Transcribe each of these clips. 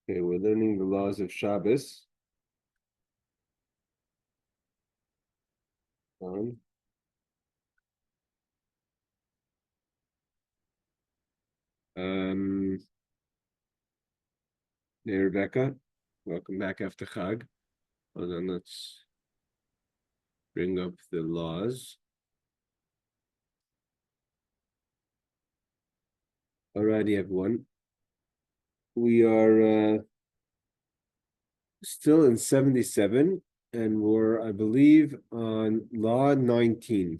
Okay, we're learning the laws of Shabbos. On. Hey, Rebecca, welcome back after Chag. Hold on, let's bring up the laws. Alrighty, everyone. We are still in 77, and we're, I believe, on Law 19.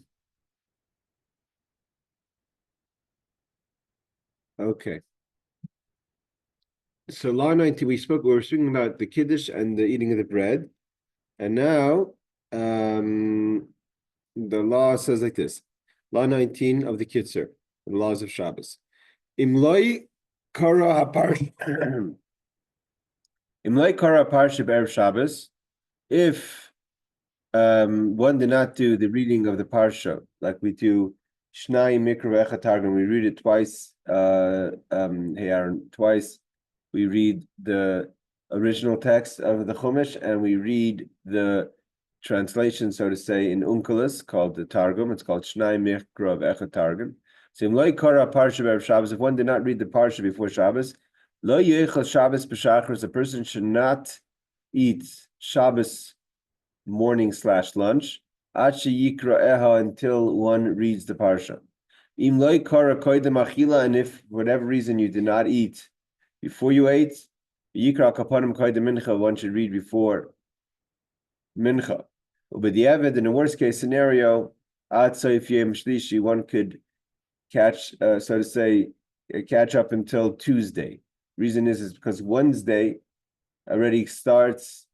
Okay. So Law 19, we were speaking about the Kiddush and the eating of the bread. And now the law says like this. Law 19 of the Kitzur, the laws of Shabbos. Imloi kara haparsha Imloi kara haparsha be'erev Shabbos. If one did not do the reading of the parsha like we do Shnai Mikra Vechatargum, we read it twice. Hey Aaron, twice. We read the original text of the Chumash and we read the translation, so to say, in Unkelos called the Targum. It's called Shnai Mikra Vechatargum. So Imloi kara parsha be'erev Shabbos. If one did not read the parsha before Shabbos, lo yechal Shabbos b'shachris. A person should not eat Shabbos morning/lunch until one reads the parsha. And if for whatever reason you did not eat before you ate, one should read before mincha. But the avid in the worst case scenario, one could catch, so to say, catch up until Tuesday. Reason is because Wednesday already starts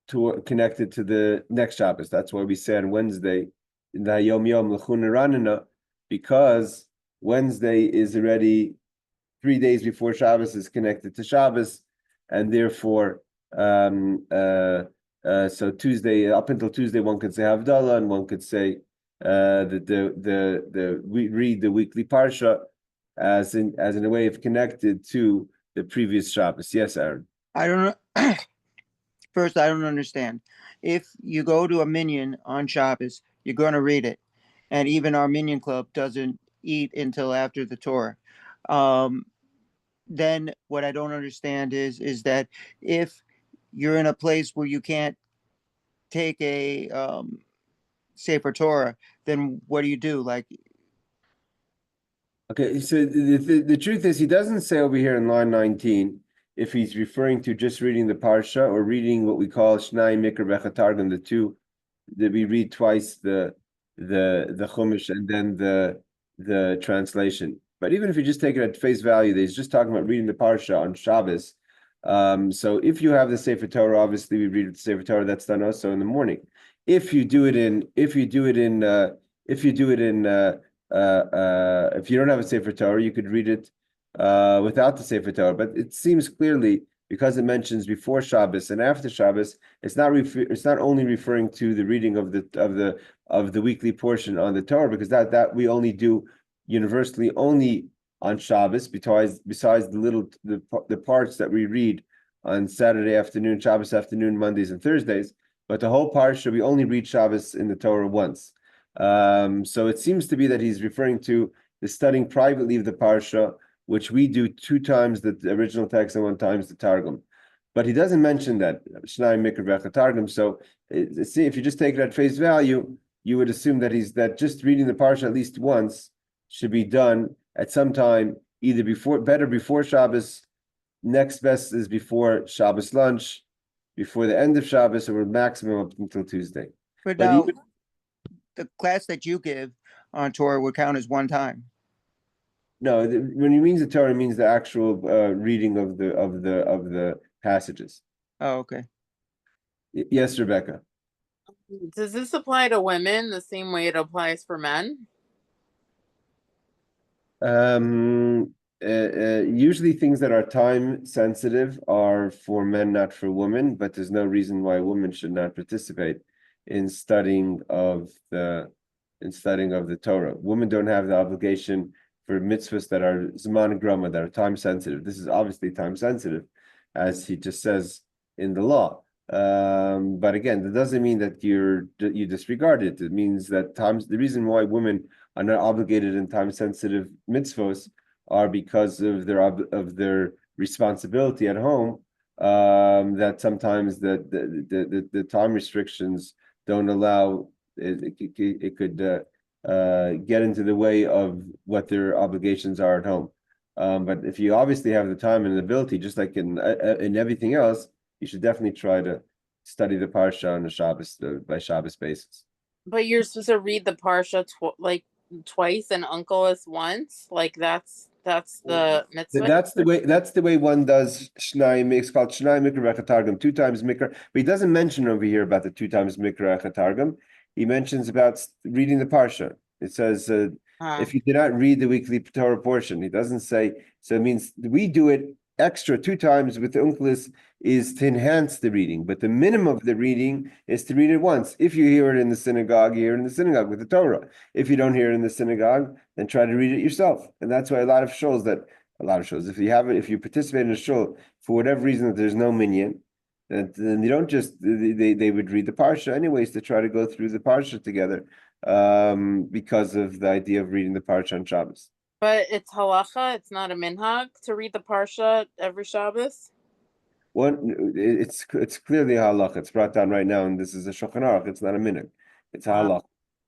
to connected to the next Shabbos. That's why we say on Wednesday in the Hayom Yom L'chun Ranana, because Wednesday is already 3 days before Shabbos is connected to Shabbos, and therefore, so Tuesday up until Tuesday, one could say Havdalah, and one could say that we read the weekly parsha as in a way of connected to the previous Shabbos. Yes, Aaron. I don't know. First, I don't understand. If you go to a minyan on Shabbos, you're going to read it. And even our minyan club doesn't eat until after the Torah. Then what I don't understand is that if you're in a place where you can't take a Sefer Torah, then what do you do? Like, okay, so the truth is, he doesn't say over here in line 19 if he's referring to just reading the parsha or reading what we call Shnai Mikra Vechatargum, the two that we read twice the Chumash and then the translation. But even if you just take it at face value, that he's just talking about reading the parsha on Shabbos. So if you have the Sefer Torah, obviously we read the Sefer Torah. That's done also in the morning. If you don't have a Sefer Torah, you could read it without the Sefer Torah. But it seems clearly, because it mentions before Shabbos and after Shabbos, it's not only referring to the reading of the weekly portion on the Torah, because that we only do universally only on Shabbos, besides the parts that we read on Saturday afternoon, Shabbos afternoon, Mondays and Thursdays. But the whole parsha we only read Shabbos in the Torah once. So it seems to be that he's referring to the studying privately of the parsha, which we do 2 times the original text and 1 times the Targum. But he doesn't mention that, Shnai Mikra Vechatargum. So see, if you just take it at face value, you would assume that just reading the parsha at least once should be done at some time, either before Shabbos, next best is before Shabbos lunch, before the end of Shabbos, or maximum up until Tuesday. but now, the class that you give on Torah would count as 1 time. No, when he means the Torah, it means the actual reading of the passages. Oh, okay. Yes, Rebecca. Does this apply to women the same way it applies for men? Usually things that are time sensitive are for men, not for women, but there's no reason why women should not participate in studying of the Torah. Women don't have the obligation for mitzvahs that are zman grama, that are time sensitive. This is obviously time sensitive. as he just says in the law. But again, that doesn't mean that you disregard it. It means that the reason why women are not obligated in time-sensitive mitzvos are because of their responsibility at home. That sometimes the time restrictions don't allow it could get into the way of what their obligations are at home. But if you obviously have the time and the ability, just like in everything else, you should definitely try to study the parsha on a Shabbos by Shabbos basis. But you're supposed to read the parsha twice and uncle us once. Like that's the mitzvah. That's the way one does Shnai. It's called Shnai Mikra Targum, 2 times Mikra. But he doesn't mention over here about the 2 times Mikra Targum. He mentions about reading the parsha. It says if you did not read the weekly Torah portion, he doesn't say. So it means we do it extra 2 times with the uncles is to enhance the reading, but the minimum of the reading is to read it once. If you hear it in the synagogue, you hear it in the synagogue with the Torah. If you don't hear it in the synagogue, then try to read it yourself. And that's why a lot of shows, if you participate in a show for whatever reason that there's no minyan, then you don't just they would read the parsha anyways to try to go through the parsha together, because of the idea of reading the parsha on Shabbos. But it's halacha, it's not a minhag to read the parsha every Shabbos. It's clearly a halacha. It's brought down right now, and this is a Shulchan Aruch. It's not a minhag. It's a halacha.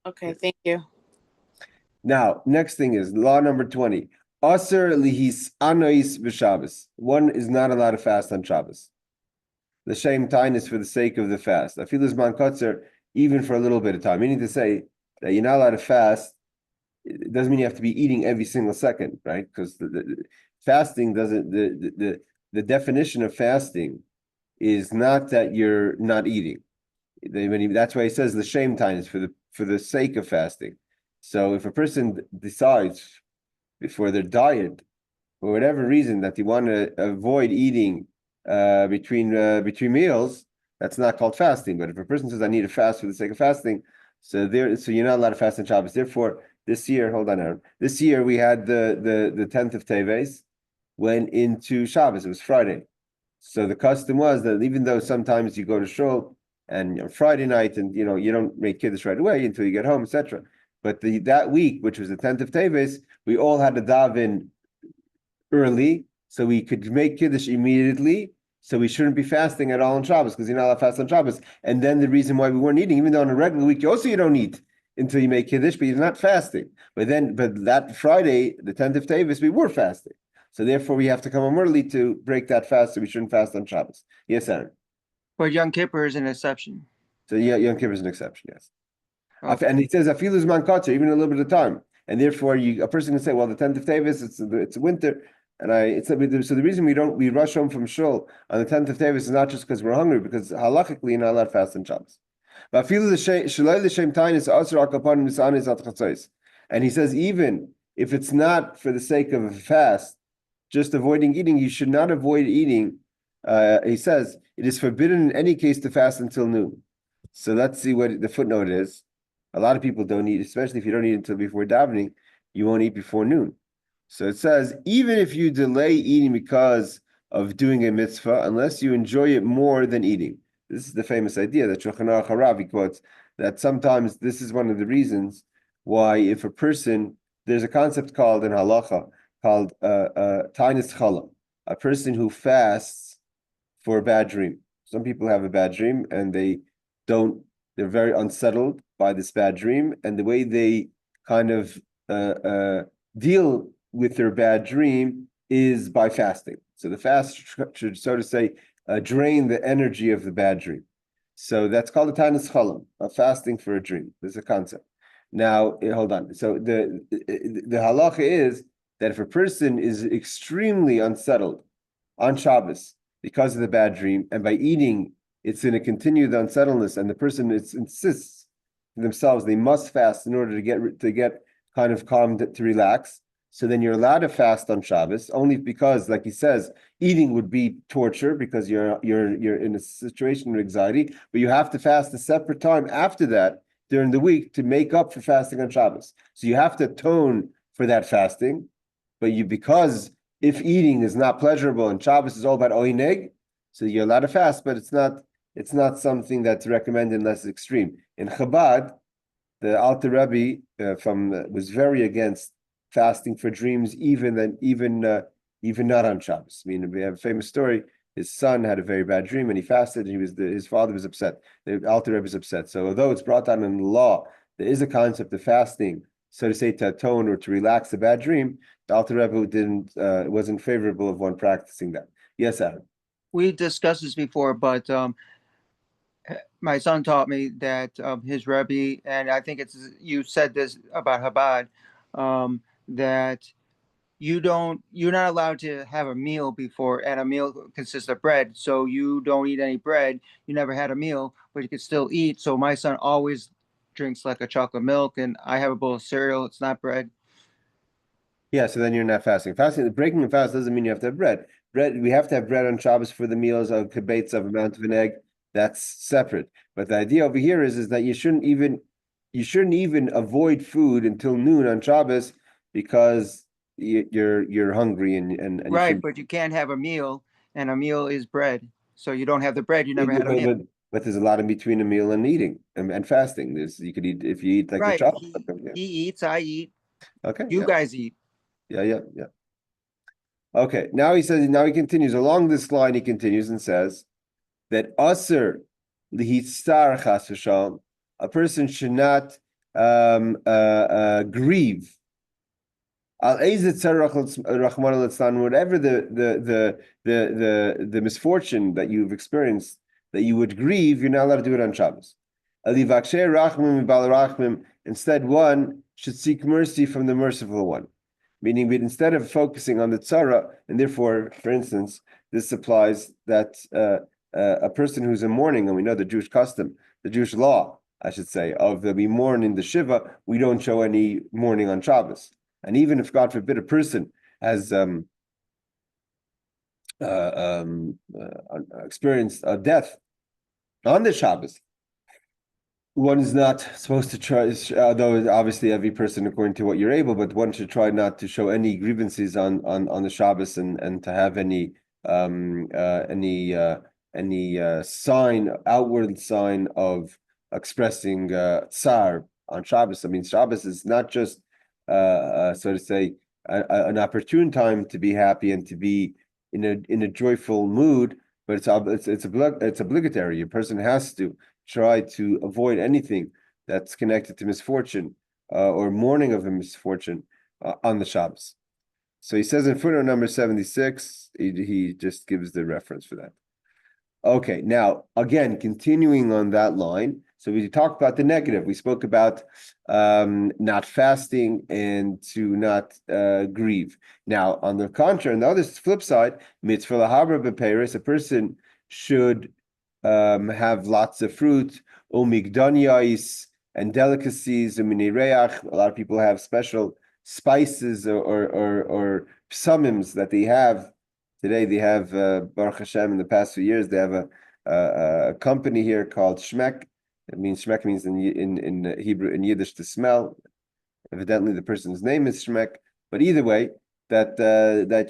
Okay, thank you. Now, next thing is law number 20. Aser lihis anois b'Shabbos. One is not allowed to fast on Shabbos. The same time is for the sake of the fast. Afilus man kotzer, even for a little bit of time. Meaning to say that you're not allowed to fast. It doesn't mean you have to be eating every single second, right? Because the fasting doesn't the definition of fasting is not that you're not eating. That's why he says the shame time is for the sake of fasting. So if a person decides for their diet, for whatever reason, that they want to avoid eating between meals, that's not called fasting. But if a person says I need to fast for the sake of fasting, so you're not allowed to fast on Shabbos. Therefore, this year, hold on, Aaron. This year we had the 10th of Teves went into Shabbos. It was Friday. So the custom was that even though sometimes you go to shul and on Friday night and you don't make Kiddush right away until you get home, etc. But that week, which was the 10th of Teves, we all had to daven early so we could make Kiddush immediately. So we shouldn't be fasting at all on Shabbos because you're not allowed to fast on Shabbos. And then the reason why we weren't eating, even though on a regular week you don't eat until you make Kiddush, but you're not fasting. But that Friday, the 10th of Teves, we were fasting. So therefore, we have to come home early to break that fast. So we shouldn't fast on Shabbos. Yes, Aaron. But Yom Kippur is an exception. So yeah, Yom Kippur is an exception. Yes. Okay. And he says afilus man kotzer, even a little bit of time. And therefore, a person can say, well, the 10th of Teves, it's winter, and so the reason we rush home from shul on the 10th of Teves is not just because we're hungry, because halachically you're not allowed to fast on Shabbos. And he says, even if it's not for the sake of a fast, just avoiding eating, you should not avoid eating. He says, it is forbidden in any case to fast until noon. So let's see what the footnote is. A lot of people don't eat, especially if you don't eat until before davening, you won't eat before noon. So it says, even if you delay eating because of doing a mitzvah, unless you enjoy it more than eating. This is the famous idea that Shulchan Aruch quotes, that sometimes this is one of the reasons why if a person, there's a concept called in halacha, called Tainis Chala, a person who fasts for a bad dream. Some people have a bad dream and they're very unsettled by this bad dream, and the way they kind of deal with their bad dream is by fasting. So the fast should, so to say, drain the energy of the bad dream. So that's called a Tainis Chala, a fasting for a dream. There's a concept. Now, hold on. So the halacha is that if a person is extremely unsettled on Shabbos because of the bad dream, and by eating, it's going to continue the unsettledness, and the person insists themselves they must fast in order to get kind of calm to relax. So then you're allowed to fast on Shabbos only because, like he says, eating would be torture because you're in a situation of anxiety. But you have to fast a separate time after that during the week to make up for fasting on Shabbos. So you have to atone for that fasting. But because if eating is not pleasurable and Shabbos is all about oineg, So you're allowed to fast, but it's not something that's recommended unless it's extreme. In Chabad, the Alter Rebbe was very against fasting for dreams, even not on Shabbos. I mean, we have a famous story. His son had a very bad dream, and he fasted. And his father was upset. The Alter Rebbe was upset. So although it's brought down in the law, there is a concept of fasting, so to say, to atone or to relax a bad dream. The Alter Rebbe wasn't favorable of one practicing that. Yes, Adam. We discussed this before, but my son taught me that his Rebbe, and I think you said this about Chabad, that you're not allowed to have a meal before, and a meal consists of bread. So you don't eat any bread. You never had a meal, but you can still eat. So my son always drinks like a chocolate milk, and I have a bowl of cereal. It's not bread. Yeah, so then you're not fasting. Breaking the fast doesn't mean you have to have bread. We have to have bread on Shabbos for the meals of kibbutz of amount of an egg. That's separate. But the idea over here is that you shouldn't even avoid food until noon on Shabbos because you're hungry and Right, but you can't have a meal, and a meal is bread. So you don't have the bread, you never had a meal. But there's a lot in between a meal and eating and fasting. You could eat if you eat like a Right. chocolate. He eats, I eat. Okay. You guys eat. Yeah. Okay. Now he continues along this line. He continues and says that aser lihitzar chas v'shalom, a person should not grieve. Whatever the misfortune that you've experienced, that you would grieve, you're not allowed to do it on Shabbos. Instead, one should seek mercy from the merciful one. Meaning, instead of focusing on the tzara, and therefore, for instance, this applies that a person who's in mourning, and we know the Jewish custom, the Jewish law, I should say, of we mourn in the Shiva, we don't show any mourning on Shabbos. And even if, God forbid, a person has experienced a death on the Shabbos, one is not supposed to try, although obviously every person according to what you're able, but one should try not to show any grievances on the Shabbos and to have any outward sign of expressing tsar on Shabbos. I mean, Shabbos is not just so to say an opportune time to be happy and to be in a joyful mood, but it's obligatory. A person has to try to avoid anything that's connected to misfortune or mourning of a misfortune on the Shabbos. So he says in footnote number 76, he just gives the reference for that. Okay, now again, continuing on that line. So we talked about the negative. We spoke about not fasting and to not grieve. Now, on the contrary, on the other flip side, mitzvah lahaber b'peiros, a person should have lots of fruit, umigdanyais, and delicacies, uminereach. A lot of people have special spices or psamims that they have. Today they have Baruch Hashem. In the past few years, they have a company here called Shmek. It means Shmek means in Hebrew, in Yiddish, to smell. Evidently, the person's name is Shmek. But either way, that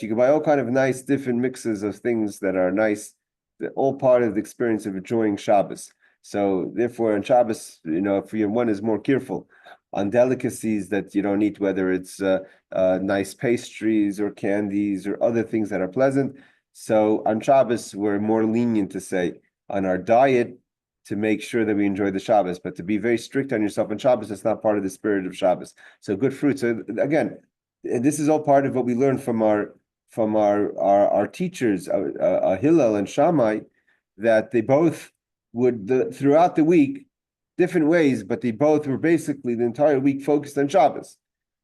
you can buy all kind of nice different mixes of things that are nice. They're all part of the experience of enjoying Shabbos. So therefore, on Shabbos, if one is more careful on delicacies that you don't eat, whether it's nice pastries or candies or other things that are pleasant. So on Shabbos, we're more lenient to say on our diet to make sure that we enjoy the Shabbos, but to be very strict on yourself on Shabbos, it's not part of the spirit of Shabbos. So good fruit. So again, this is all part of what we learned from our teachers, Hillel and Shammai, that they both would throughout the week, different ways, but they both were basically the entire week focused on Shabbos.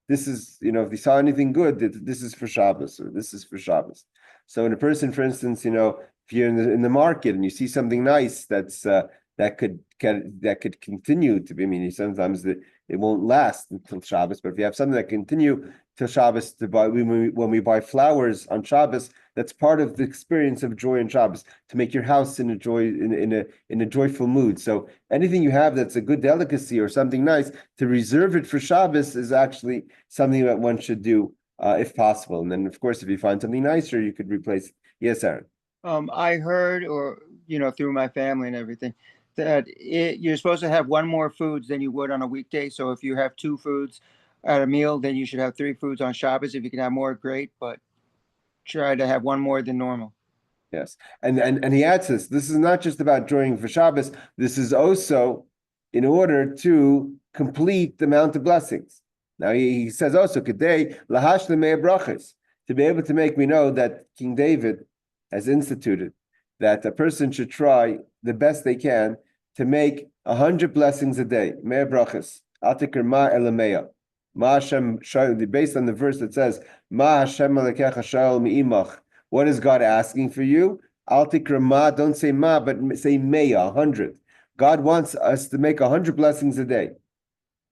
This is, if they saw anything good, this is for Shabbos or this is for Shabbos. So when a person, for instance, if you're in the market and you see something nice that could continue to be, I mean, sometimes it won't last until Shabbos, but if you have something that continue till Shabbos to buy, when we buy flowers on Shabbos, that's part of the experience of joy on Shabbos, to make your house in a joyful mood. So anything you have that's a good delicacy or something nice, to reserve it for Shabbos is actually something that one should do if possible. And then, of course, if you find something nicer, you could replace. Yes, Aaron. I heard, or through my family and everything, that you're supposed to have one more foods than you would on a weekday. So if you have two foods at a meal, then you should have three foods on Shabbos. If you can have more, great, but try to have one more than normal. Yes, and he adds this. This is not just about joining for Shabbos. This is also in order to complete the amount of blessings. Now he says also, "Kedei lahash lemei brachas," to be able to make me know that King David has instituted that a person should try the best they can to make 100 blessings a day. Mei brachas atikar ma elameya. Ma Hashem, based on the verse that says, "Ma Hashem alekecha sha'ol mi'imach." What is God asking for you? Al tikra ma, don't say ma, but say meya, 100. God wants us to make 100 blessings a day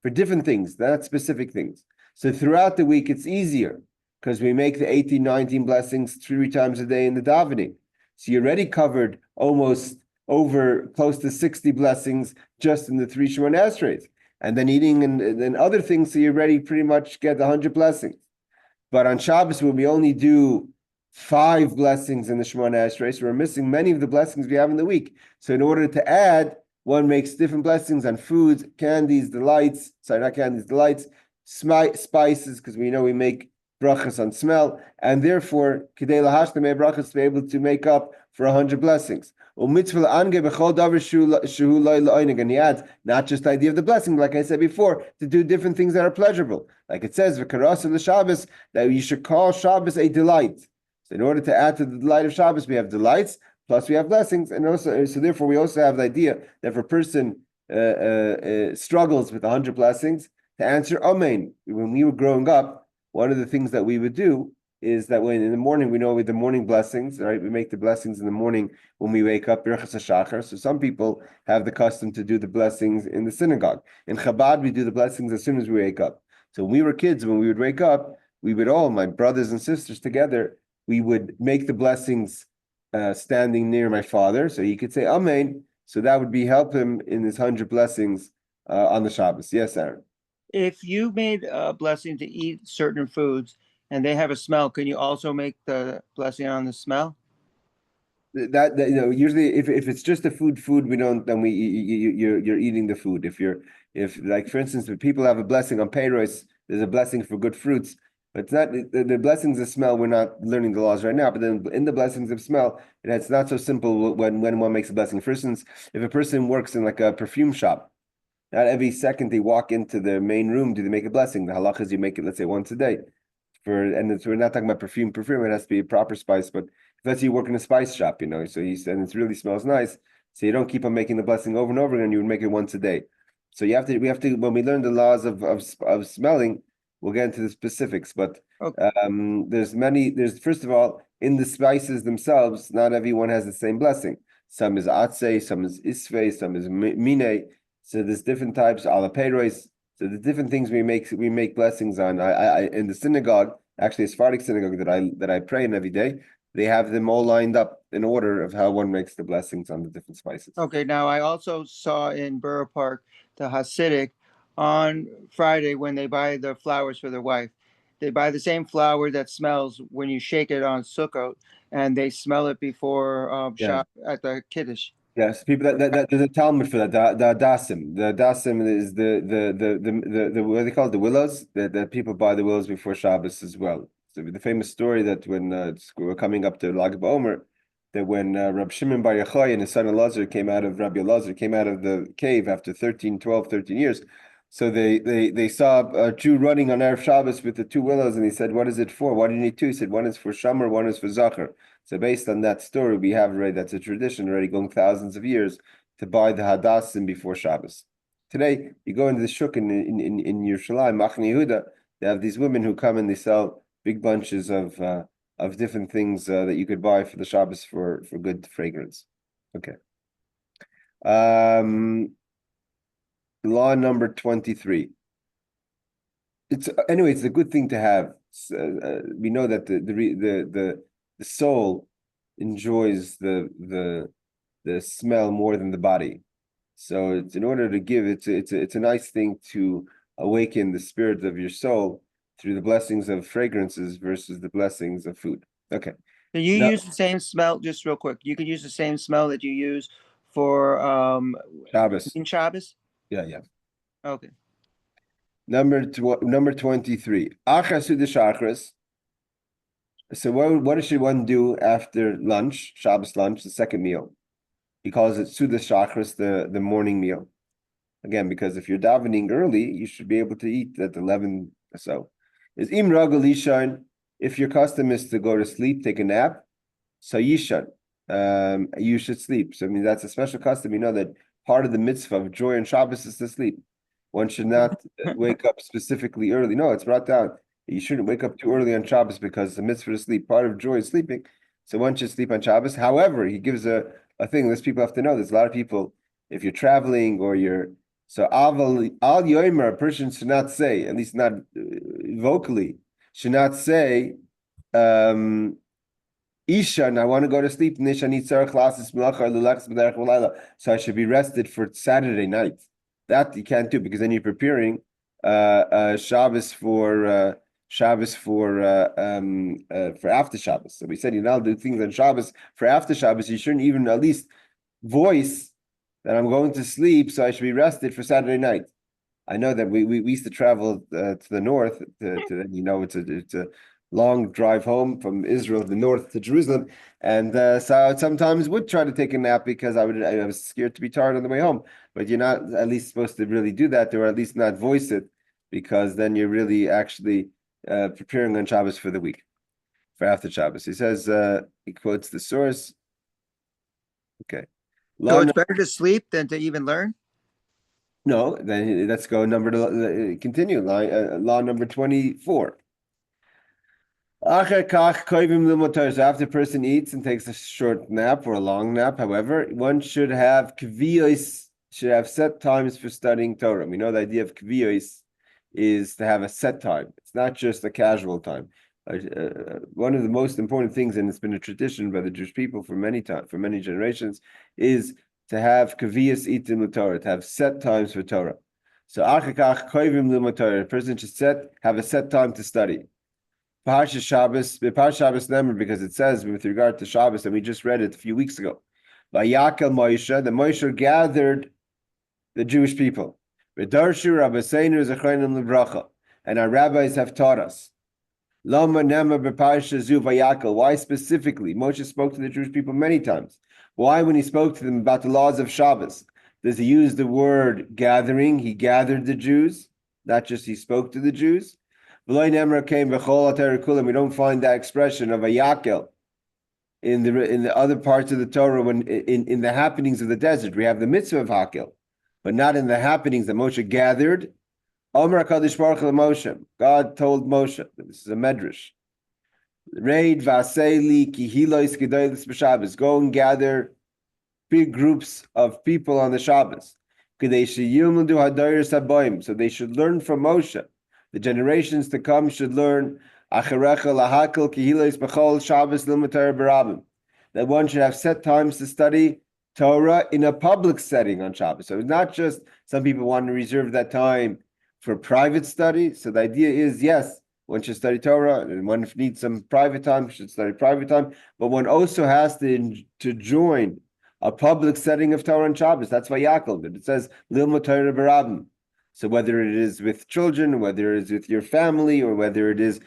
for different things, not specific things. So throughout the week, it's easier because we make the 18, 19 blessings 3 times a day in the davening. So you already covered almost over close to 60 blessings just in the 3 Shemona Esrei. And then eating and then other things, so you already pretty much get 100 blessings. But on Shabbos, when we only do 5 blessings in the Shemona Esrei, so we're missing many of the blessings we have in the week. So in order to add, one makes different blessings on foods, candies, delights, spices, because we know we make brachas on smell, and therefore, kidei lahash lemei brachas, to be able to make up for 100 blessings. And he adds not just the idea of the blessing, like I said before, to do different things that are pleasurable. Like it says, Shabbos, that you should call Shabbos a delight. So in order to add to the delight of Shabbos, we have delights, plus we have blessings, and also so therefore we also have the idea that if a person struggles with 100 blessings, to answer Amen. When we were growing up, one of the things that we would do is that when in the morning, we know with the morning blessings, right? We make the blessings in the morning when we wake up, Birchas HaShachar. So some people have the custom to do the blessings in the synagogue. In Chabad, we do the blessings as soon as we wake up. So when we were kids, when we would wake up, we would all, my brothers and sisters together, we would make the blessings standing near my father, so he could say Amen. So that would be help him in his 100 blessings on the Shabbos. Yes, Aaron. If you made a blessing to eat certain foods and they have a smell, can you also make the blessing on the smell? That usually if it's just a food we don't, then you're eating the food. If like for instance, if people have a blessing on peiros, there's a blessing for good fruits. But it's not the blessings of smell. We're not learning the laws right now. But then in the blessings of smell, it's not so simple when one makes a blessing. For instance, if a person works in like a perfume shop, not every second they walk into the main room do they make a blessing. The halach is you make it, let's say, once a day. We're not talking about perfume. Perfume, it has to be a proper spice. But if let's say you work in a spice shop, so and it really smells nice, so you don't keep on making the blessing over and over again. You would make it once a day. So we have to when we learn the laws of smelling, we'll get into the specifics. But Okay. There's first of all in the spices themselves, not everyone has the same blessing. Some is atse, some is isve, some is mine. So there's different types, alaperos. So the different things we make blessings on. I in the synagogue, actually a Sephardic synagogue that I pray in every day, they have them all lined up in order of how one makes the blessings on the different spices. Okay, now I also saw in Borough Park the Hasidic on Friday when they buy the flowers for their wife. They buy the same flower that smells when you shake it on Sukkot, and they smell it before at the Kiddush. Yes, people that there's a Talmud for that. The dasim. The dasim is the what do they call it? The willows. That people buy the willows before Shabbos as well. So the famous story that when we're coming up to Lag BaOmer, that when Rab Shimon Bar Yochai and his son Elazar came out of Rabbi Elazar came out of the cave after 13 years. So they saw a Jew running on Erev Shabbos with the 2 willows, and he said, "What is it for? Why do you need 2?" He said, "One is for Shamar, one is for Zachar." So based on that story, we have already, that's a tradition already going thousands of years to buy the hadassim before Shabbos. Today, you go into the shuk in Yerushalayim, Machne Yehuda, they have these women who come and they sell big bunches of different things that you could buy for the Shabbos for good fragrance. Okay. Law number 23. It's a good thing to have. We know that the soul enjoys the smell more than the body, so it's in order to give it's a nice thing to awaken the spirit of your soul through the blessings of fragrances versus the blessings of food. Okay, You No. use the same smell, just real quick. You can use the same smell that you use for Shabbos. in Shabbos. Yeah. Okay. Number 23. Achar Suda Shachris. So what should one do after lunch, Shabbos lunch, the second meal? He calls it Suda Shachris, the morning meal. Again, because if you're davening early, you should be able to eat at 11 or so. Is Im Ragel Yishan, if your custom is to go to sleep, take a nap, so Yishan, you should sleep. So I mean that's a special custom. You know that part of the mitzvah of joy on Shabbos is to sleep. One should not wake up specifically early. No, it's brought down. You shouldn't wake up too early on Shabbos because the mitzvah to sleep. Part of joy is sleeping. So one should sleep on Shabbos. However, he gives a thing. These people have to know. There's a lot of people, if you're traveling or you're so al yomer, a person should not say, at least not vocally, should not say, Ishan, I want to go to sleep. So I should be rested for Saturday night. That you can't do because then you're preparing Shabbos for after Shabbos. So we said you now do things on Shabbos for after Shabbos. You shouldn't even at least voice that I'm going to sleep, so I should be rested for Saturday night. I know that we used to travel to the north. It's a long drive home from Israel, the north to Jerusalem, and so I sometimes would try to take a nap because I was scared to be tired on the way home. But you're not at least supposed to really do that, or at least not voice it, because then you're really actually preparing on Shabbos for the week, for after Shabbos. He says he quotes the source. Okay. So it's better to sleep than to even learn? No, then let's go continue. Law number 24. After a person eats and takes a short nap or a long nap, however, one should have kviyos, should have set times for studying Torah. We know the idea of kviyos is to have a set time. It's not just a casual time. One of the most important things, and it's been a tradition by the Jewish people for many generations, is to have kaviyas itim l'Torah, to have set times for Torah. So achakach koivim l'Torah, a person should have a set time to study. Parsha Shabbos number, because it says with regard to Shabbos, and we just read it a few weeks ago. Vayakel Moshe, the Moshe gathered the Jewish people. V'darshu Rabbeinu zechronim lebracha, and our rabbis have taught us. Lama nema b'parsha zu vayakel. Why specifically? Moshe spoke to the Jewish people many times. Why, when he spoke to them about the laws of Shabbos, does he use the word gathering? He gathered the Jews, not just he spoke to the Jews. We don't find that expression of a yakel in the other parts of the Torah when in the happenings of the desert. We have the mitzvah of hakel, but not in the happenings that Moshe gathered. Omer HaKadosh Baruch Hu Moshe. God told Moshe, this is a medrash. Reid Vaseli Kehilchathah Gedolos b'Shabbos. Go and gather big groups of people on the Shabbos. So they should learn from Moshe. The generations to come should learn that one should have set times to study Torah in a public setting on Shabbos. So it's not just some people want to reserve that time for private study. So the idea is, yes, one should study Torah, and one needs some private time, should study private time, but one also has to join a public setting of Torah on Shabbos. That's why Yaakov did. It says, Lilma Torah Barabim. So whether it is with children, whether it is with your family, or whether it is,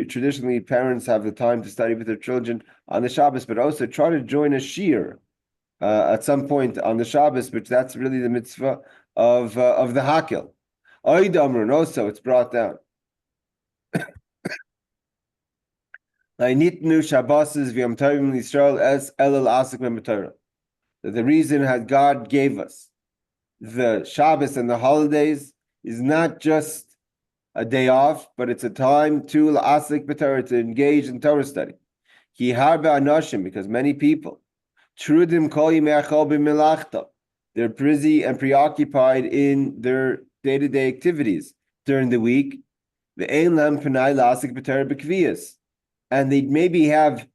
traditionally parents have the time to study with their children on the Shabbos, but also try to join a shir at some point on the Shabbos, which that's really the mitzvah of the hakel. Oid Amrun, also it's brought down. The reason that God gave us the Shabbos and the holidays is not just a day off, but it's a time to la'asik b'Torah, to engage in Torah study. Ki harbe anoshim, because many people, trudim kol yimei achol b'milachta, they're busy and preoccupied in their day-to-day activities during the week. Ve'ein lam penai la'asik b'Torah b'kviyas, and they maybe have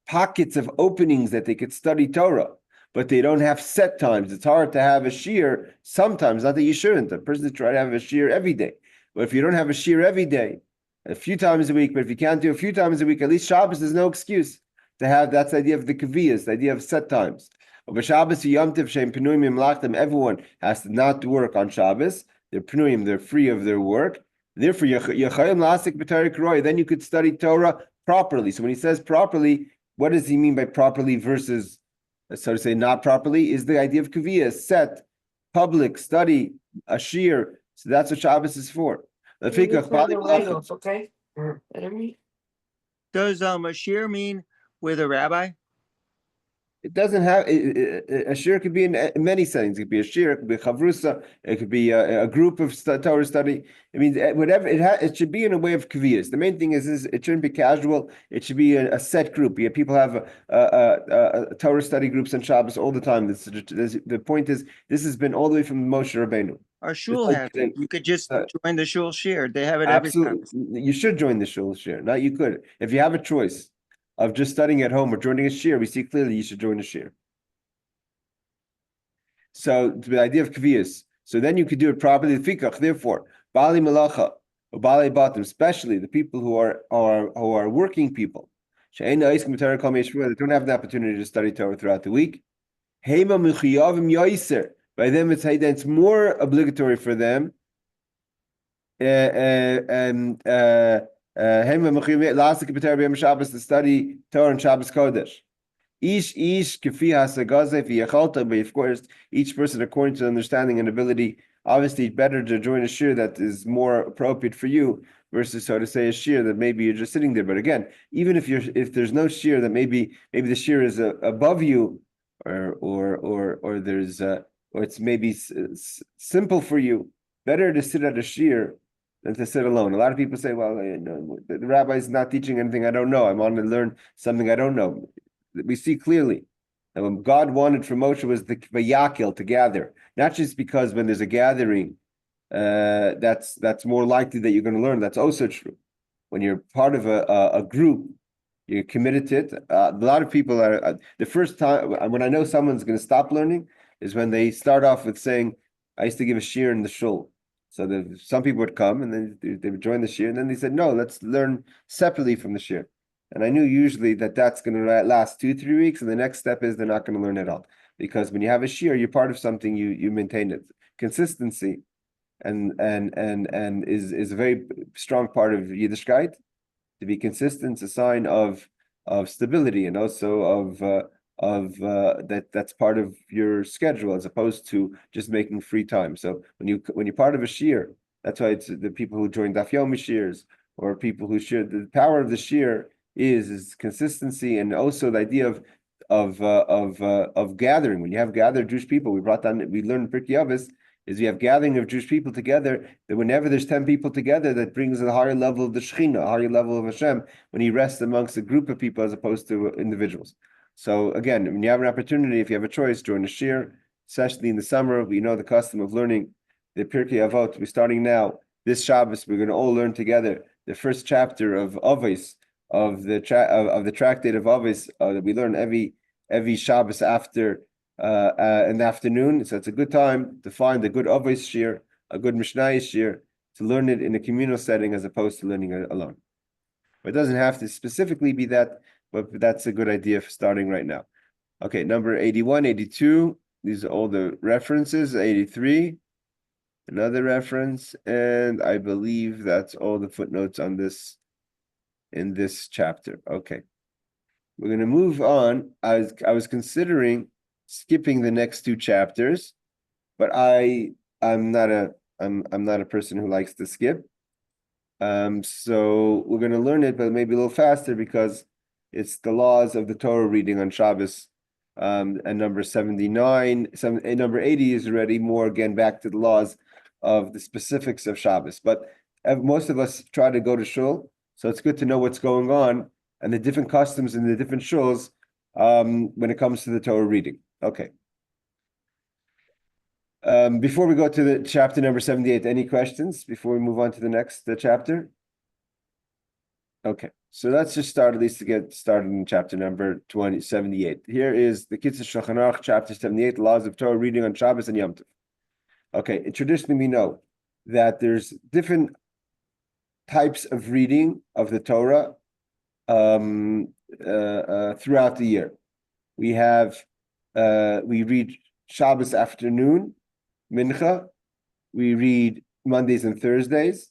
pockets of openings that they could study Torah, but they don't have set times. It's hard to have a shir sometimes, not that you shouldn't. A person is trying to have a shir every day. But if you don't have a shir every day, a few times a week. But if you can't do a few times a week, at least Shabbos, there's no excuse to have. That's the idea of the kaviyas, the idea of set times. Everyone has to not work on Shabbos. They're pnuyim, they're free of their work. Therefore, then you could study Torah properly. So when he says properly, what does he mean by properly versus, so to say, not properly? Is the idea of kaviyas, set, public, study, ashir. So that's what Shabbos is for. Okay? Does a shir mean with a rabbi? It doesn't have a shir could be in many settings. It could be a shir, it could be a chavrusa, it could be a group of Torah study. I mean, whatever it should be in a way of kaviyas. The main thing is it shouldn't be casual. It should be a set group. People have a Torah study groups on Shabbos all the time. The point is, this has been all the way from Moshe Rabbeinu. Our shul has it. You could just join the shul shir. They have it every time. Absolutely, you should join the shul shir. Now you could, if you have a choice of just studying at home or joining a shir, we see clearly you should join a shir. So the idea of kaviyas. So then you could do it properly. Therefore, bali malacha or bali batim, especially the people who are working people, they don't have the opportunity to study Torah throughout the week. By them, it's more obligatory for them. To study Torah and Shabbos Kodesh. Of course, each person according to understanding and ability. Obviously, it's better to join a shir that is more appropriate for you versus, so to say, a shir that maybe you're just sitting there. But again, even if there's no shir that maybe the shir is above you, or there's or it's maybe simple for you, better to sit at a shir than to sit alone. A lot of people say, well, the rabbi is not teaching anything I don't know. I'm on to learn something I don't know. We see clearly that when God wanted for Moshe was the vayakil, to gather, not just because when there's a gathering, that's more likely that you're going to learn. That's also true. When you're part of a group, you're committed to it. A lot of people are, the first time when I know someone's going to stop learning is when they start off with saying, I used to give a shir in the shul. So some people would come and then they would join the shir, and then they said, no, let's learn separately from the shir. And I knew usually that's going to last 2-3 weeks, and the next step is they're not going to learn at all. Because when you have a shir, you're part of something, you maintain it. Consistency and is a very strong part of Yiddishkeit. To be consistent is a sign of stability, and also that's part of your schedule as opposed to just making free time. So when you're part of a shir, that's why it's the people who join Daf Yomi shirs or people who shir. The power of the shir is consistency, and also the idea of gathering. When you have gathered Jewish people, we learned Pirkei Avos, is we have gathering of Jewish people together, that whenever there's 10 people together, that brings a higher level of the Shekhinah, a higher level of Hashem, when he rests amongst a group of people as opposed to individuals. So again, when you have an opportunity, if you have a choice, join a shir, especially in the summer. We know the custom of learning the Pirkei Avot. We're starting now. This Shabbos, we're going to all learn together the first chapter of Avos, of the tractate of Avos that we learn every Shabbos after in the afternoon. So it's a good time to find a good Avos shir, a good Mishnah shir, to learn it in a communal setting as opposed to learning it alone. But it doesn't have to specifically be that, but that's a good idea for starting right now. Okay, number 81, 82. These are all the references. 83, another reference, and I believe that's all the footnotes on this in this chapter. Okay, we're going to move on. I was considering skipping the next two chapters, but I'm not a person who likes to skip. So we're going to learn it, but maybe a little faster because it's the laws of the Torah reading on Shabbos. And number 79, number 80 is already more again back to the laws of the specifics of Shabbos. But most of us try to go to shul, so it's good to know what's going on and the different customs in the different shuls when it comes to the Torah reading. Okay. Before we go to the chapter number 78, any questions before we move on to the next chapter? Okay, so let's just start at least to get started in chapter number 78. Here is the Kitzur Shulchan Aruch, chapter 78, laws of Torah reading on Shabbos and Yom Tov. Okay, traditionally we know that there's different types of reading of the Torah throughout the year. We read Shabbos afternoon, Mincha. We read Mondays and Thursdays.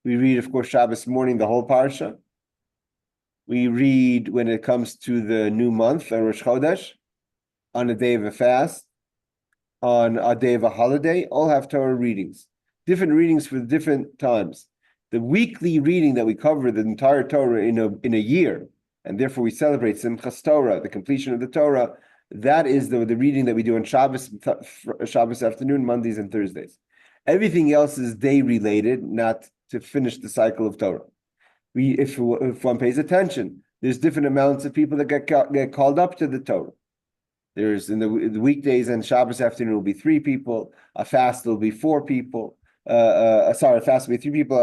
We read, of course, Shabbos morning, the whole parsha. We read when it comes to the new month, Rosh Chodesh, on a day of a fast, on a day of a holiday, all have Torah readings. Different readings for different times. The weekly reading that we cover the entire Torah in a year, and therefore we celebrate Simchas Torah, the completion of the Torah. That is the reading that we do on Shabbos afternoon, Mondays and Thursdays. Everything else is day related, not to finish the cycle of Torah. If one pays attention, there's different amounts of people that get called up to the Torah. There's in the weekdays and Shabbos afternoon will be 3 people. A fast will be 4 people. A fast will be 3 people.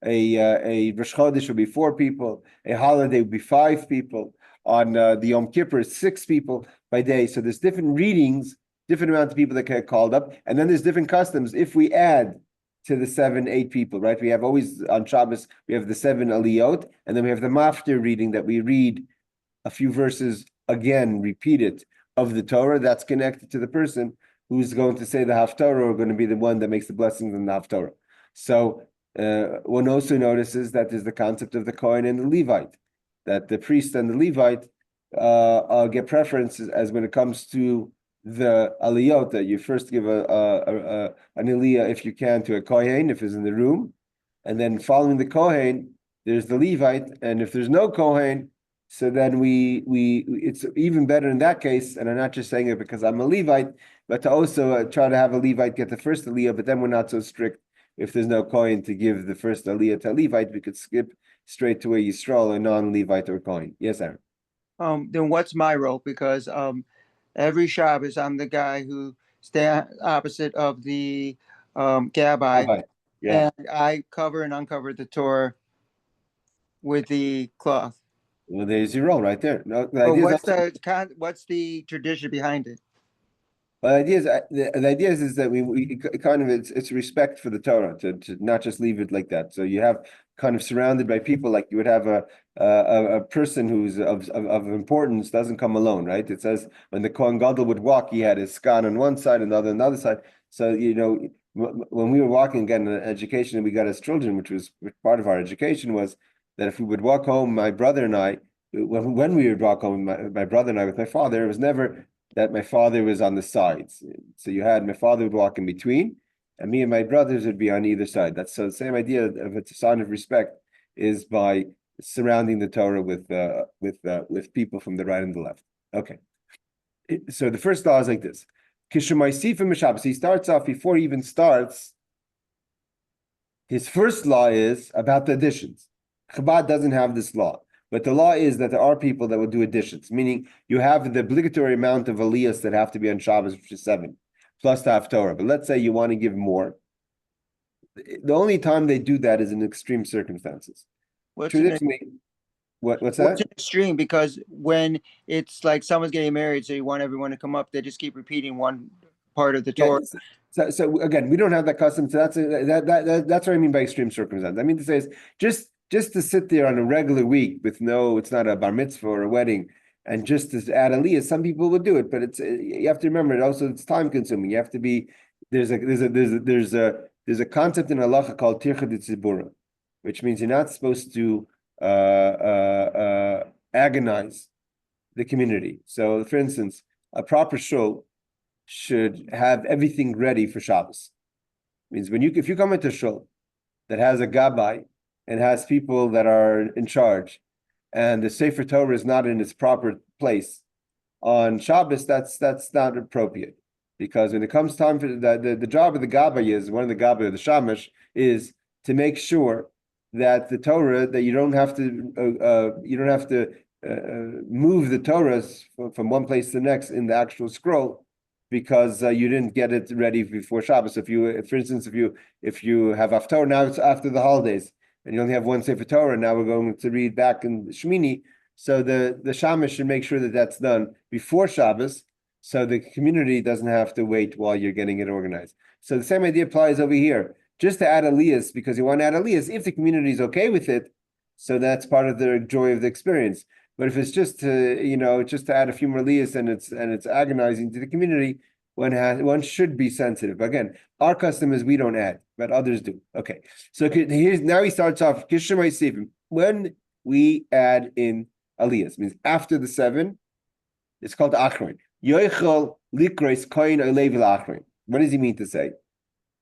A Rosh Chodesh will be 4 people. A holiday will be 5 people. On the Yom Kippur, 6 people by day. So there's different readings, different amount of people that get called up, and then there's different customs. If we add to the 7, 8 people, right? We have always on Shabbos we have the 7 aliyot, and then we have the maftir reading that we read a few verses again, repeated of the Torah that's connected to the person who's going to say the Haftarah or going to be the one that makes the blessings in the Haftarah. So one also notices that there's the concept of the Kohen and the Levite, that the priest and the Levite get preferences as when it comes to the aliyot, that you first give an aliyah if you can to a Kohen if he's in the room, and then following the Kohen there's the Levite, and if there's no Kohen, so then it's even better in that case, and I'm not just saying it because I'm a Levite, but to also try to have a Levite get the first aliyah, but then we're not so strict if there's no Kohen to give the first aliyah to a Levite, we could skip straight to a Yisrael, a non-Levite or Kohen. Yes, Aaron. Then what's my role? Because every Shabbos I'm the guy who stands opposite of the Gabbai, Yeah. and I cover and uncover the Torah with the cloth. Well, there's your role right there. No, But what's the tradition behind it? Well, the idea is that we kind of it's respect for the Torah to not just leave it like that. So you have kind of surrounded by people, like you would have a person who's of importance doesn't come alone, right? It says when the Kohen Gadol would walk, he had his skan on one side and the other on the other side. So when we were walking again in education, we got as children, which was part of our education, was that if we would walk home, my brother and I, when we would walk home, my brother and I with my father, it was never that my father was on the sides. So you had my father would walk in between, and me and my brothers would be on either side. That's so the same idea of it's a sign of respect is by surrounding the Torah with people from the right and the left. Okay. So the first law is like this. He starts off before he even starts. His first law is about the additions. Chabad doesn't have this law. But the law is that there are people that will do additions, meaning you have the obligatory amount of aliyahs that have to be on Shabbos, which is 7, plus the Haftorah. But let's say you want to give more. The only time they do that is in extreme circumstances. Traditionally, what's that? What's extreme? Because when it's like someone's getting married, so you want everyone to come up, they just keep repeating one part of the Torah. Yeah, so again, we don't have that custom. So that's what I mean by extreme circumstances. I mean to say is just to sit there on a regular week with it's not a bar mitzvah or a wedding, and just to add aliyah, some people would do it, but you have to remember it also it's time consuming. You have to be there's a concept in halacha called tircha d'tzibura, which means you're not supposed to agonize the community. So, for instance, a proper shul should have everything ready for Shabbos. It means if you come into a shul that has a gabbai and has people that are in charge, and the Sefer Torah is not in its proper place on Shabbos, that's not appropriate. Because when it comes time for the job of the Gabbai is, one of the Gabbai of the Shamash is to make sure that the Torah, that you don't have to move the Torahs from one place to the next in the actual scroll, because you didn't get it ready before Shabbos. For instance, if you have Haftorah, now it's after the holidays, and you only have one Sefer Torah, now we're going to read back in Shmini. So the Shamash should make sure that that's done before Shabbos, so the community doesn't have to wait while you're getting it organized. So the same idea applies over here. just to add aliyahs because you want to add aliyahs. If the community is okay with it, so that's part of the joy of the experience. But if it's just to, just to add a few more aliyahs and it's agonizing to the community, one should be sensitive. But again, our custom is we don't add, but others do. Okay, so now he starts off when we add in aliyahs, means after the 7, it's called achron. Yoichel likros koyin olevi lachron. What does he mean to say?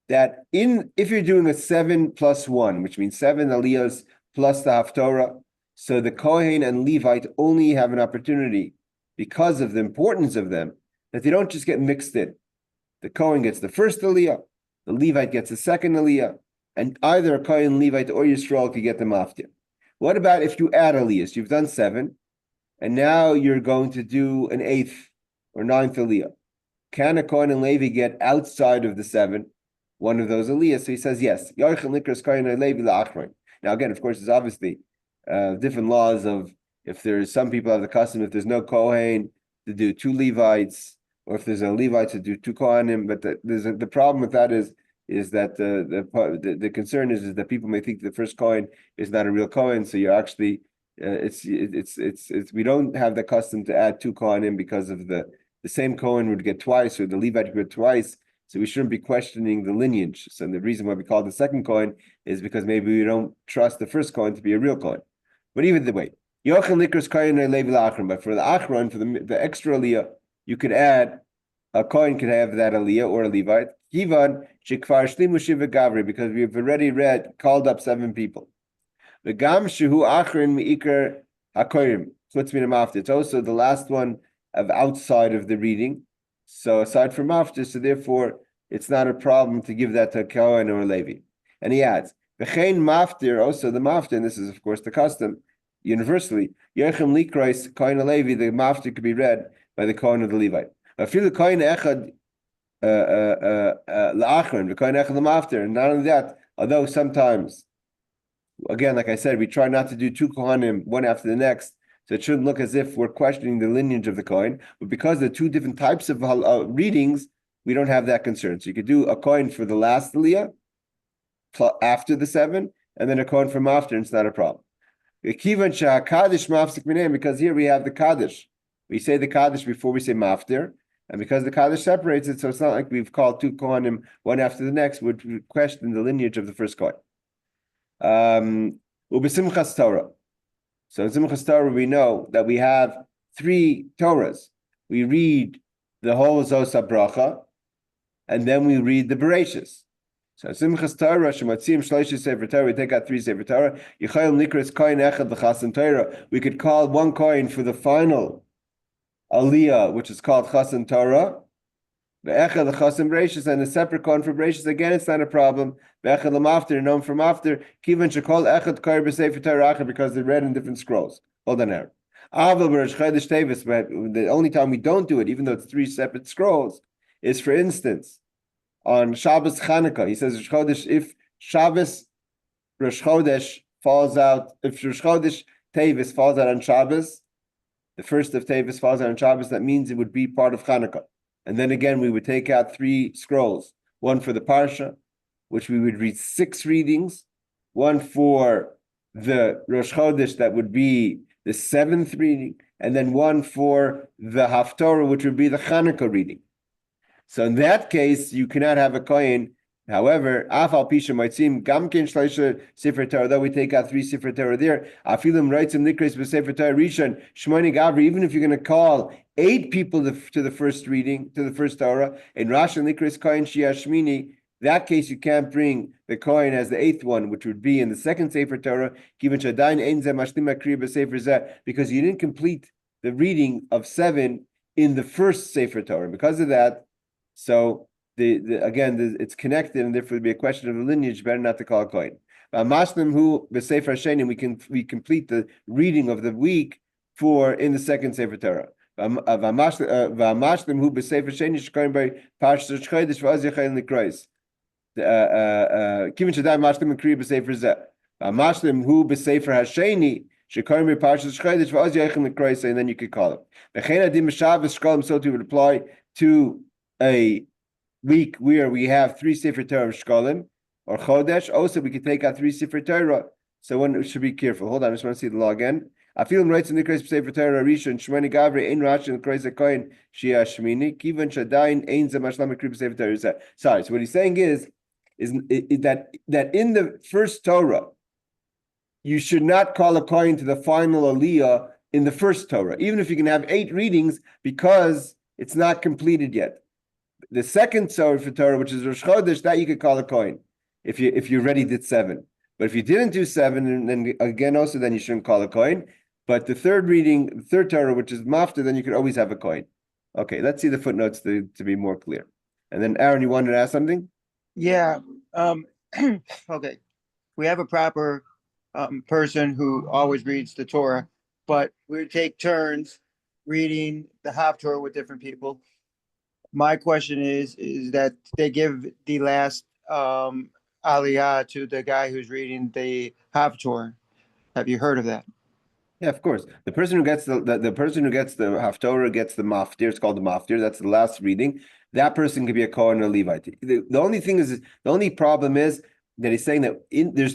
That if you're doing a 7 plus 1, which means 7 aliyahs plus the haftorah, so the Kohen and Levite only have an opportunity because of the importance of them, that they don't just get mixed in. The Kohen gets the first aliyah, the Levite gets the second aliyah, and either a Kohen, Levite, or Yisrael could get the maftir. What about if you add aliyahs? You've done 7, and now you're going to do an 8th or 9th aliyah. Can a Kohen and Levi get outside of the 7, one of those aliyahs? So he says yes. Now again, of course, there's obviously different laws of if there's some people have the custom, if there's no Kohen, to do 2 Levites, or if there's a Levite to do 2 Kohanim. But the problem with that is that the concern is that people may think the first Kohen is not a real Kohen, so you're actually we don't have the custom to add 2 Kohanim because of the same Kohen would get twice, or the Levite would get twice. So we shouldn't be questioning the lineage. So the reason why we call it the second Kohen is because maybe we don't trust the first Kohen to be a real Kohen. But even the way, but for the Achron, for the extra aliyah, you could add a Kohen could have that aliyah or a Levite. Because we've already called up 7 people. It's also the last one of outside of the reading. So aside from maftir, so therefore it's not a problem to give that to a Kohen or a Levi. And he adds, v'chein maftir, also the maftir, and this is of course the custom, universally, Yechem likros Kohen and Levi, the maftir could be read by the Kohen or the Levite. I feel the Kohen echad la'achron, the Kohen echad l'maftir, and not only that, although sometimes, again, like I said, we try not to do 2 Kohanim one after the next, so it shouldn't look as if we're questioning the lineage of the Kohen, but because there are 2 different types of readings, we don't have that concern. So you could do a Kohen for the last aliyah, after the 7, and then a Kohen from after, and it's not a problem. Because here we have the Kaddish. We say the Kaddish before we say maftir, and because the Kaddish separates it, so it's not like we've called 2 Kohanim one after the next, would question the lineage of the first Kohen. Ubesimchas Torah. So in Simchas Torah, we know that we have 3 Torahs. We read the whole Zos HaBracha, and then we read the Bereshis. So Simchas Torah, Shematzim Shloisha Sefer Torah, we take out 3 Sefer Torah. Yichayim Nikras Kohen Echad L'Chasan Torah. We could call 1 Kohen for the final Aliyah, which is called Chasan Torah. The Echad L'Chasan Bereshis, and a separate Kohen for Bereshis. Again, it's not a problem. Echad L'Maftir, known from after. Kivan Shekol Echad Kohen B'Sefer Torah Achad, because they're read in different scrolls. Hold on there. Aval B'Rosh Chodesh Tevis, but the only time we don't do it, even though it's 3 separate scrolls, is, for instance, on Shabbos Chanukah. He says if Shabbos Rosh Chodesh falls out, if Rosh Chodesh Tevis falls out on Shabbos, the first of Tevis falls out on Shabbos, that means it would be part of Chanukah. And then again, we would take out 3 scrolls, 1 for the Parsha, which we would read 6 readings, 1 for the Rosh Chodesh, that would be the 7th reading, and then 1 for the Haftorah, which would be the Chanukah reading. So in that case, you cannot have a Kohen. However, Afal Pisha might seem Gamkin Shleisha Sefer Torah, though we take out 3 Sefer Torah there. Afilim Reitzim Nikres B'Sefer Torah Rishon Shmoni Gavri. Even if you're going to call 8 people to the first reading, to the first Torah, in Rashi Nikres Kohen Shia Shmini, that case you can't bring the Kohen as the 8th one, which would be in the 2nd Sefer Torah. Given Shadain Ein Zeh Mashlim Akriya B'Sefer Zeh, because you didn't complete the reading of 7 in the first Sefer Torah. Because of that. So it's connected, and therefore it'd be a question of the lineage. Better not to call a Kohen. Who b'Sefer Sheni, we complete the reading of the week in the 2nd Sefer Torah. V'amashlim who b'Sefer Sheni shekarim by Parshas Chodesh v'az yachayil nikrais. Kivin shadai mashlim akriya b'Sefer Zeh. V'amashlim who b'Sefer Hasheni shekarim by Parshas Chodesh v'az yachayil nikrais, and then you could call it. V'chein adim b'Shabbos shkalim, so to would apply to a week where we have 3 Sefer Torah of Shkalim, or Chodesh. Also, we could take out 3 Sefer Torah. So one should be careful. Hold on, I just want to see the law again. I feel writes in the Kreis Sefer Torah Rishon Shmoni Gavri Ein Rashi in Kreis Kohen Shia Shmini Kivan Shadain Ein Zamashlam Krib Sefer Torah. Sorry. So what he's saying is that in the first Torah, you should not call a Kohen to the final Aliyah in the first Torah, even if you can have 8 readings, because it's not completed yet. The second Torah for Torah, which is Rosh Chodesh, that you could call a Kohen if you already did 7. But if you didn't do 7, and then again also, then you shouldn't call a Kohen. But the third reading, the third Torah, which is Mafta, then you could always have a Kohen. Okay, let's see the footnotes to be more clear. And then Aaron, you wanted to ask something? Yeah. Okay. We have a proper person who always reads the Torah, but we take turns reading the Haftorah with different people. My question is that they give the last Aliyah to the guy who's reading the Haftorah. Have you heard of that? Yeah, of course. The person who gets the person who gets the Haftorah gets the Maftir. It's called the Maftir. That's the last reading. That person could be a Kohen or Levite. The only thing is, the only problem is that he's saying that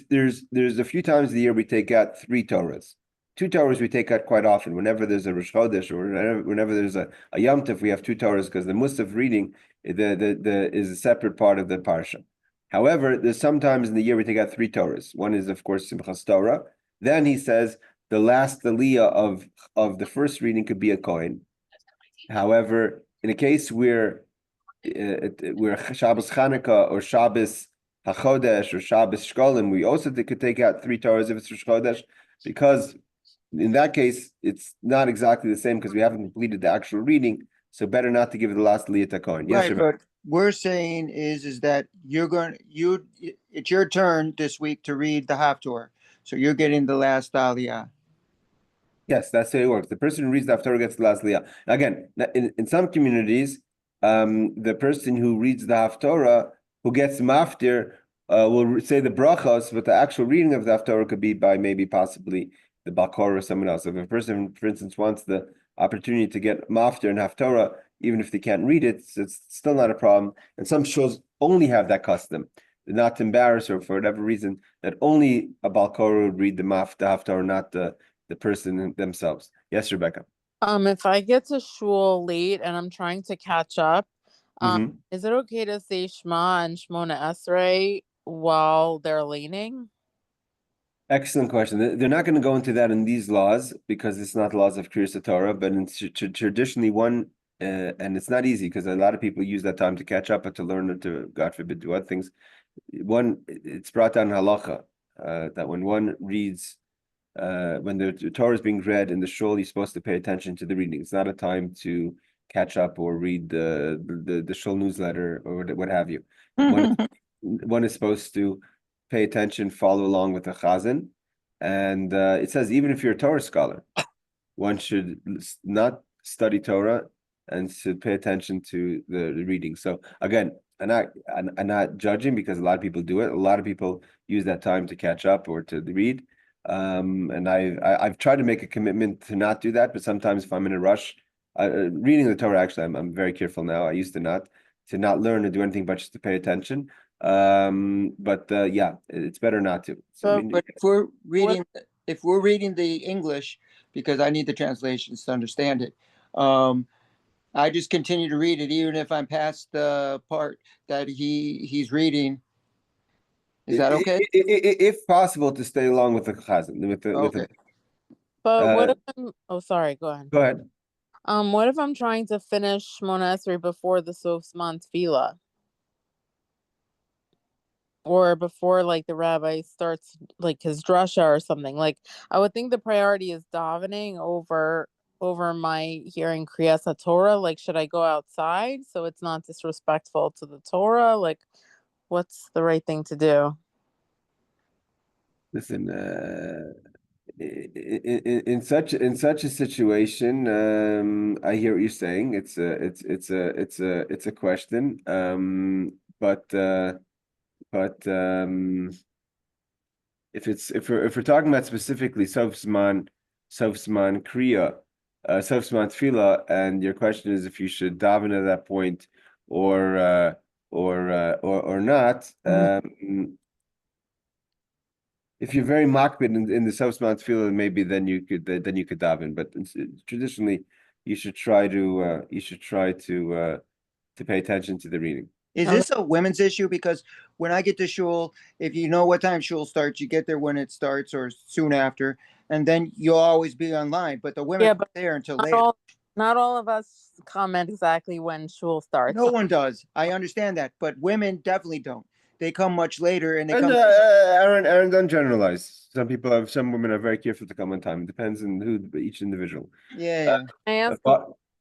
there's a few times a year we take out 3 Torahs. 2 Torahs we take out quite often. Whenever there's a Rosh Chodesh or whenever there's a Yom Tov, we have 2 Torahs because the Musaf reading is a separate part of the parsha. However, there's sometimes in the year we take out 3 Torahs. One is of course Simchas Torah. Then he says the last aliyah of the first reading could be a Kohen. However, in a case where Shabbos Chanukah or Shabbos HaChodesh or Shabbos Shkolim, we also could take out 3 Torahs if it's Rosh Chodesh, because in that case, it's not exactly the same because we haven't completed the actual reading. So better not to give the last aliyah to Kohen. Yes, Right, but we're saying is that it's your turn this week to read the Haftorah. So you're getting the last Aliyah. Yes, that's the way it works. The person who reads the Haftorah gets the last Aliyah. Again, in some communities, the person who reads the Haftorah, who gets Maftir, will say the brachos, but the actual reading of the Haftorah could be by maybe possibly the Bakor or someone else. If a person, for instance, wants the opportunity to get Maftir and Haftorah, even if they can't read it, it's still not a problem. And some shows only have that custom, not to embarrass or for whatever reason, that only a Balkor would read the Haftorah, not the person themselves. Yes, Rebecca. If I get to shul late and I'm trying to catch up, is it okay to say Shema and Shmona Esrei while they're leaning? Excellent question. They're not going to go into that in these laws because it's not laws of Kiryas Torah, but traditionally one, and it's not easy because a lot of people use that time to catch up or to learn or to, God forbid, do other things. It's brought down halacha that when one reads, when the Torah is being read in the shul, you're supposed to pay attention to the reading. It's not a time to catch up or read the shul newsletter or what have you. One is supposed to pay attention, follow along with the chazan, and it says even if you're a Torah scholar, one should not study Torah and should pay attention to the reading. So again, I'm not judging because a lot of people do it. A lot of people use that time to catch up or to read. And I've tried to make a commitment to not do that, but sometimes if I'm in a rush, reading the Torah, actually, I'm very careful now. I used to not learn or do anything but just to pay attention. But yeah, it's better not to. So, But if we're reading the English, because I need the translations to understand it, I just continue to read it even if I'm past the part that he's reading. Is that okay? If possible, to stay along with the chazan, Okay. But what if I'm sorry, go ahead. Go ahead. What if I'm trying to finish Shmona Esrei before the Sof Zman Tefillah? Or before like the rabbi starts like his drasha or something. Like I would think the priority is davening over my hearing Kriyas HaTorah. Like, should I go outside so it's not disrespectful to the Torah? Like, what's the right thing to do? Listen, in such a situation, I hear what you're saying. It's a question. But if we're talking about specifically Sof Zman Kriya, Sof Zman Tefillah, and your question is if you should daven at that point or not. if you're very makbid in the self-smart field, maybe then you could daven. But traditionally, you should try to pay attention to the reading. Is this a women's issue? Because when I get to shul, if you know what time shul starts, you get there when it starts or soon after, and then you'll always be online. But the women aren't there until later. Not all of us comment exactly when shul starts. No one does. I understand that, but women definitely don't. They come much later, and they come. Aaron, don't generalize. Some women are very careful to come on time. It depends on each individual. Yeah. I ask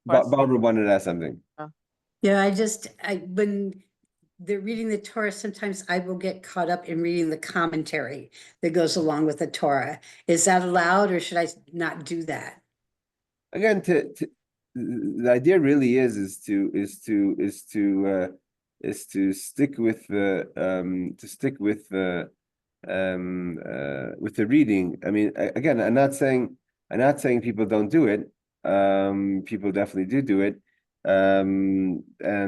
Barbara wanted to ask something. Yeah, when they're reading the Torah, sometimes I will get caught up in reading the commentary that goes along with the Torah. Is that allowed, or should I not do that? Again, the idea really is to stick with the reading. I mean, again, I'm not saying people don't do it. People definitely do it. And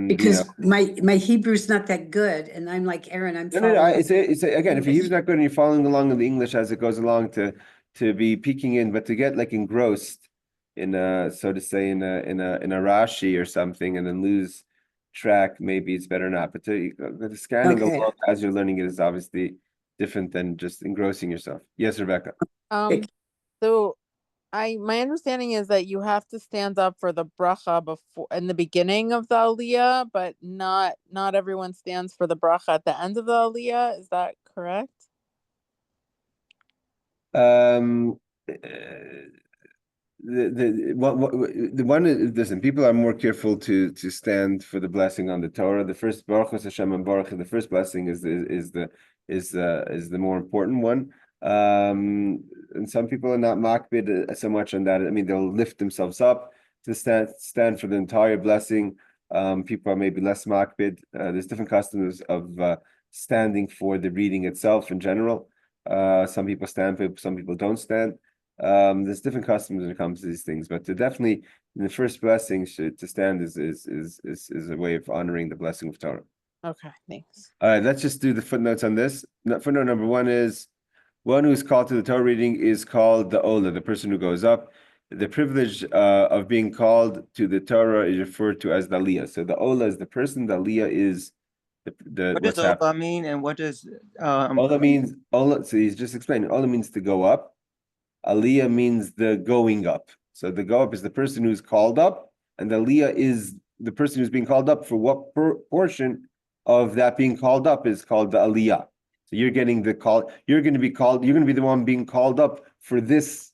because my Hebrew's not that good, and I'm like Aaron. I'm It's again, if your Hebrew's not good and you're following along in the English as it goes along, to be peeking in, but to get like engrossed in so to say in a Rashi or something, and then lose track, maybe it's better not. But the scanning along as you're learning it is obviously different than just engrossing yourself. Yes, Rebecca. So my understanding is that you have to stand up for the bracha before in the beginning of the aliyah, but not everyone stands for the bracha at the end of the aliyah. Is that correct? Listen, people are more careful to stand for the blessing on the Torah. The first Baruch Hashem and Baruch, the first blessing is the more important one. And some people are not makbid so much on that. I mean, they'll lift themselves up to stand for the entire blessing. People are maybe less makbid. There's different customs of standing for the reading itself in general. Some people stand, some people don't stand. There's different customs when it comes to these things, but to definitely in the first blessing to stand is a way of honoring the blessing of Torah. Okay, thanks. All right, let's just do the footnotes on this. Footnote number 1 is one who is called to the Torah reading is called the Ola, the person who goes up. The privilege of being called to the Torah is referred to as the Aliyah. So the Ola is the person, the Aliyah is what does Ola mean, and what does Ola means? Ola, so he's just explaining. Ola means to go up. Aliyah means the going up. So the go up is the person who's called up, and the Aliyah is the person who's being called up. For what portion of that being called up is called the Aliyah. So you're getting the call. You're going to be the one being called up for this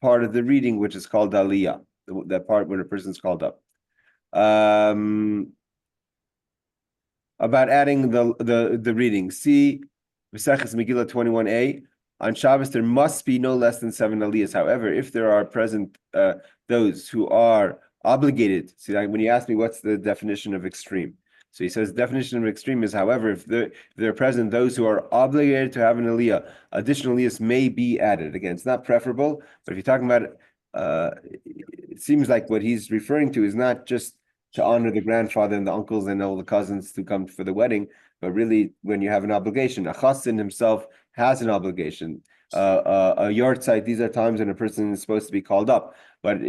part of the reading, which is called the Aliyah. That part when a person's called up. About adding the reading. See, V'seches Megillah 21a. On Shabbos, there must be no less than 7 aliyahs. However, if there are present those who are obligated, see, like when you ask me what's the definition of extreme, so he says definition of extreme is, however, if there are present those who are obligated to have an aliyah, additional aliyahs may be added. Again, it's not preferable, but if you're talking about it seems like what he's referring to is not just to honor the grandfather and the uncles and all the cousins to come for the wedding, but really when you have an obligation. A chassan himself has an obligation. A yard site, these are times when a person is supposed to be called up. But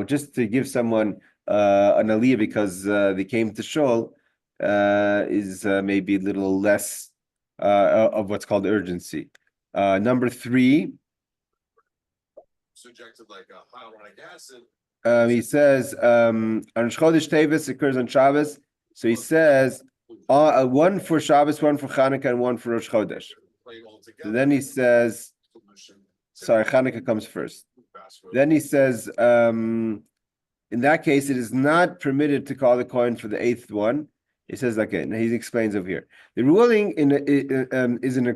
just to give someone an aliyah because they came to shul is maybe a little less of what's called urgency. Number 3. Subjected like hyaluronic acid. He says on Chodesh Teves occurs on Shabbos. So he says one for Shabbos, one for Chanukah, and one for Rosh Chodesh. So then he says, sorry, Chanukah comes first. Then he says, in that case, it is not permitted to call the Kohen for the 8th one. He says, okay, and he explains over here. The ruling is in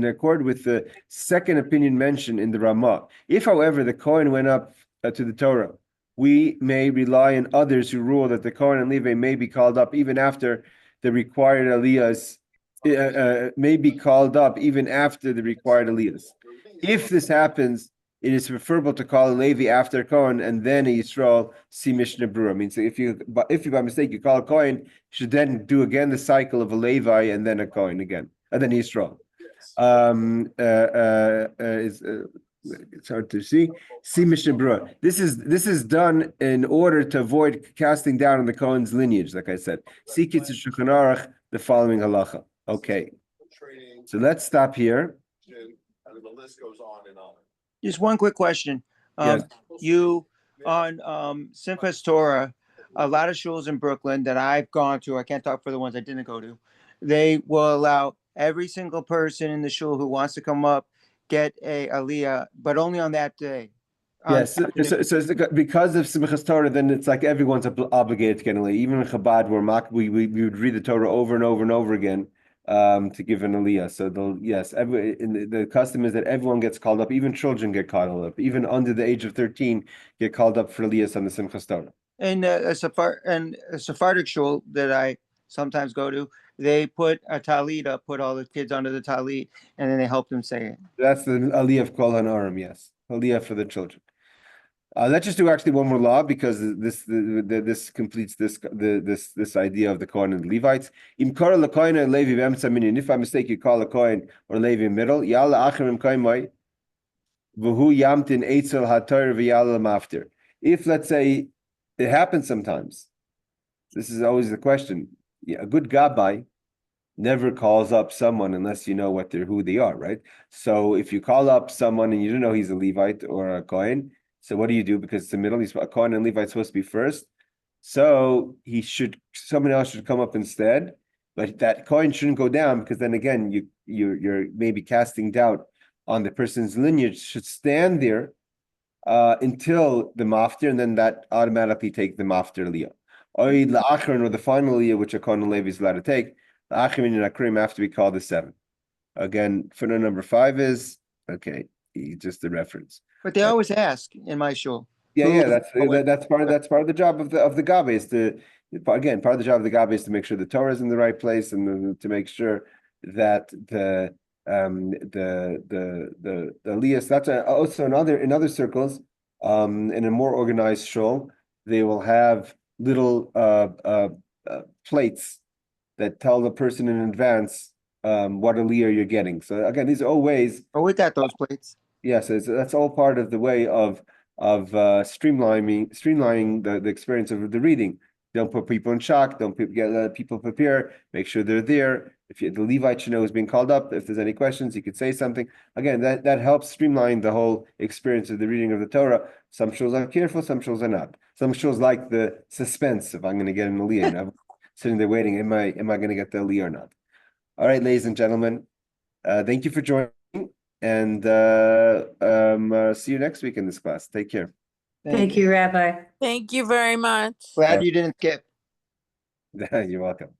accord with the second opinion mentioned in the Ramah. If, however, the Kohen went up to the Torah, we may rely on others who rule that the Kohen and Levi may be called up even after the required aliyahs. May be called up even after the required aliyahs. If this happens, it is preferable to call a Levi after Kohen and then a Yisrael. See Mishnah Berurah. I mean, so if you by mistake you call a Kohen, you should then do again the cycle of a Levi and then a Kohen again, and then Yisrael. It's hard to see. See Mishnah Berurah. This is done in order to avoid casting down on the Cohen's lineage, like I said. See Kitzur Shulchan Aruch, the following halacha. Okay, so let's stop here. And the list goes on and on. Just one quick question. Yes. You on Simchas Torah, a lot of shuls in Brooklyn that I've gone to, I can't talk for the ones I didn't go to, they will allow every single person in the shul who wants to come up get a aliyah, but only on that day. Yes, so it's because of Simchas Torah, then it's like everyone's obligated to get an aliyah. Even in Chabad, we would read the Torah over and over and over again to give an aliyah. So the custom is that everyone gets called up, even children get called up, even under the age of 13 get called up for aliyahs on the Simchas Torah. And a Sephardic shul that I sometimes go to, they put a talit up, put all the kids under the talit, and then they help them say it. That's the aliyah of Kol Hanarim, yes, aliyah for the children. Let's just do actually one more law because this completes this idea of the Kohen and the Levites. If by mistake you call a Kohen or Levi in middle, if let's say it happens sometimes, this is always the question. Yeah, a good gabbai never calls up someone unless you know who they are, right? So if you call up someone and you don't know he's a Levite or a Kohen, so what do you do? Because it's the middle, a Kohen and Levite supposed to be first. So someone else should come up instead, but that Kohen shouldn't go down because then again, you're maybe casting doubt on the person's lineage. Should stand there until the maftir, and then that automatically take the maftir aliyah. Or the final aliyah, which a Kohen and Levi is allowed to take, the Achrim and Akrim have to be called the 7. Again, footnote number 5 is okay. Just a reference. But they always ask in my shul. Yeah, that's part of the job of the Gabe is part of the job of the Gabe is to make sure the Torah is in the right place and to make sure that the aliyahs. That's also in other circles. In a more organized shul, they will have little plates that tell the person in advance what aliyah you're getting. So again, these are all ways. Or we got those plates. Yes, that's all part of the way of streamlining the experience of the reading. Don't put people in shock. Don't get people prepare. Make sure they're there. If the Levite should know who's being called up. If there's any questions, you could say something. Again, that helps streamline the whole experience of the reading of the Torah. Some shuls are careful, some shuls are not. Some shuls like the suspense if I'm going to get an aliyah. And I'm sitting there waiting. Am I going to get the aliyah or not? All right, ladies and gentlemen, thank you for joining. And see you next week in this class. Take care. Thank you, Rabbi. Thank you very much. Glad you didn't skip. You're welcome.